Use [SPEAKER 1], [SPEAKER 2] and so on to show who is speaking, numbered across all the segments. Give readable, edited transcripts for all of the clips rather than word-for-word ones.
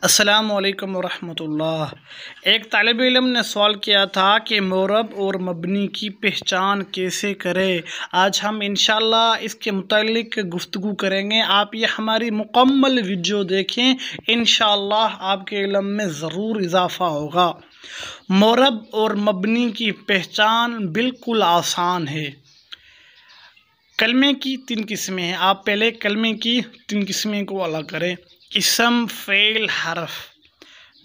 [SPEAKER 1] السلام علیکم ورحمۃ اللہ۔ ایک طالب علم نے سوال کیا تھا کہ معرب اور مبنی کی پہچان کیسے کرے۔ آج ہم انشاءاللہ اس کے متعلق گفتگو کریں گے۔ آپ یہ ہماری مکمل ویڈیو دیکھیں، انشاءاللہ آپ کے علم میں ضرور اضافہ ہوگا۔ معرب اور مبنی کی پہچان بالکل آسان ہے۔ کلمے کی 3 قسمیں ہیں۔ آپ پہلے کلمے کی 3 قسمیں کو الگ کریں: اسم، فعل، حرف۔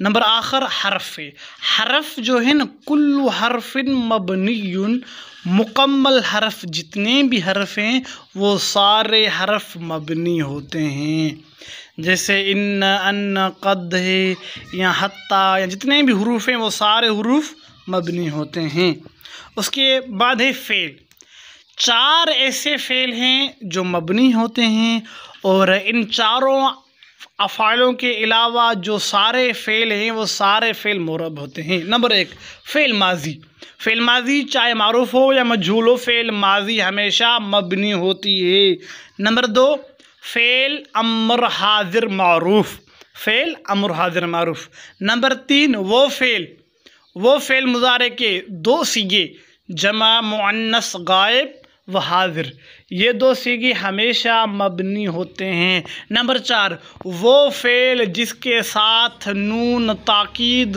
[SPEAKER 1] نمبر آخر حرف ہے۔ حرف جو ہے نا، کل حرف مبنی، مکمل حرف جتنے بھی حرف ہیں وہ سارے حرف مبنی ہوتے ہیں۔ جیسے ان، قد ہے یا حتی، یا جتنے بھی حروف ہیں وہ سارے حروف مبنی ہوتے ہیں۔ اس کے بعد ہے فعل۔ 4 ایسے فعل ہیں جو مبنی ہوتے ہیں، اور ان چاروں افعالوں کے علاوہ جو سارے فعل ہیں وہ سارے فعل معرب ہوتے ہیں۔ نمبر 1 فعل ماضی۔ فعل ماضی چاہے معروف ہو یا مجہول ہو، فعل ماضی ہمیشہ مبنی ہوتی ہے۔ نمبر 2 فعل امر حاضر معروف۔ فعل امر حاضر معروف۔ نمبر 3 وہ فعل مضارع کے 2 صیغے، جمع مؤنث غائب و حاضر، یہ 2 صیغے ہمیشہ مبنی ہوتے ہیں۔ نمبر 4 وہ فعل جس کے ساتھ نون تاکید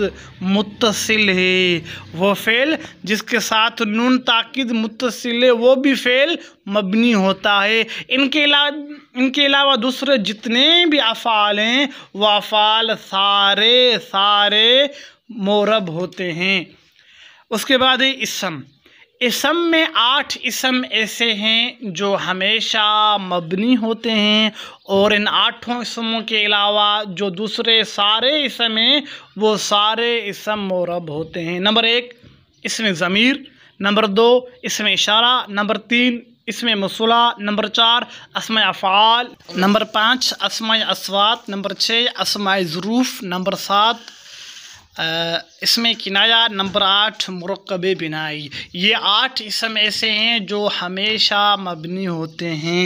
[SPEAKER 1] متصل ہے۔ وہ فعل جس کے ساتھ نون تاکید متصل ہے وہ بھی فعل مبنی ہوتا ہے۔ ان کے علاوہ دوسرے جتنے بھی افعال ہیں وہ افعال سارے معرب ہوتے ہیں۔ اس کے بعد ہے اسم۔ اسم میں 8 اسم ایسے ہیں جو ہمیشہ مبنی ہوتے ہیں، اور ان 8 اسموں کے علاوہ جو دوسرے سارے اسم ہیں وہ سارے اسم معرب ہوتے ہیں۔ نمبر 1 اسم ضمیر۔ نمبر 2 اسم اشارہ۔ نمبر 3 اسم موصولہ۔ نمبر 4 اسماء افعال۔ نمبر 5 اسماء اصوات۔ نمبر 6 اسماء ظروف۔ نمبر 7 اسم کنایہ۔ نمبر 8 مرکب بنائی۔ یہ 8 اسم ایسے ہیں جو ہمیشہ مبنی ہوتے ہیں۔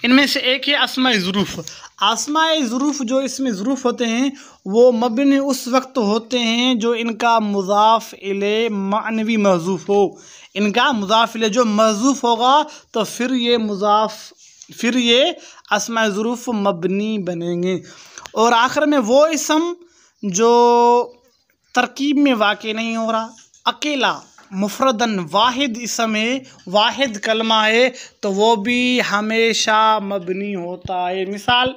[SPEAKER 1] ان میں سے ایک ہے اسماء ظروف۔ اسماء ظروف جو اسم ظروف ہوتے ہیں وہ مبنی اس وقت ہوتے ہیں جو ان کا مضاف الیہ معنوی محذوف ہو۔ ان کا مضاف الیہ جو محذوف ہوگا تو پھر یہ اسماء ظروف مبنی بنیں گے۔ اور آخر میں وہ اسم جو ترکیب میں واقع نہیں ہو رہا، اکیلا مفردن واحد اسم ہے، واحد کلمہ ہے، تو وہ بھی ہمیشہ مبنی ہوتا ہے۔ مثال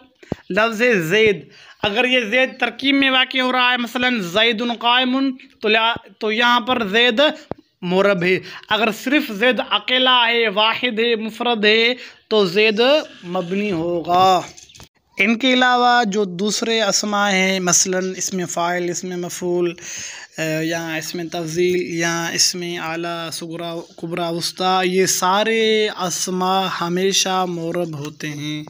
[SPEAKER 1] لفظ زید، اگر یہ زید ترکیب میں واقع ہو رہا ہے، مثلا زید قائم، تو یہاں پر زید معرب ہے۔ اگر صرف زید اکیلا ہے، واحد ہے، مفرد ہے، تو زید مبنی ہوگا۔ ان کے علاوہ جو دوسرے اسماء ہیں، مثلا اسم فاعل، اسم مفعول، یا اسم تفضیل، یا اسم اعلیٰ، صغریٰ، کبریٰ، وسطیٰ، یہ سارے اسماء ہمیشہ معرب ہوتے ہیں۔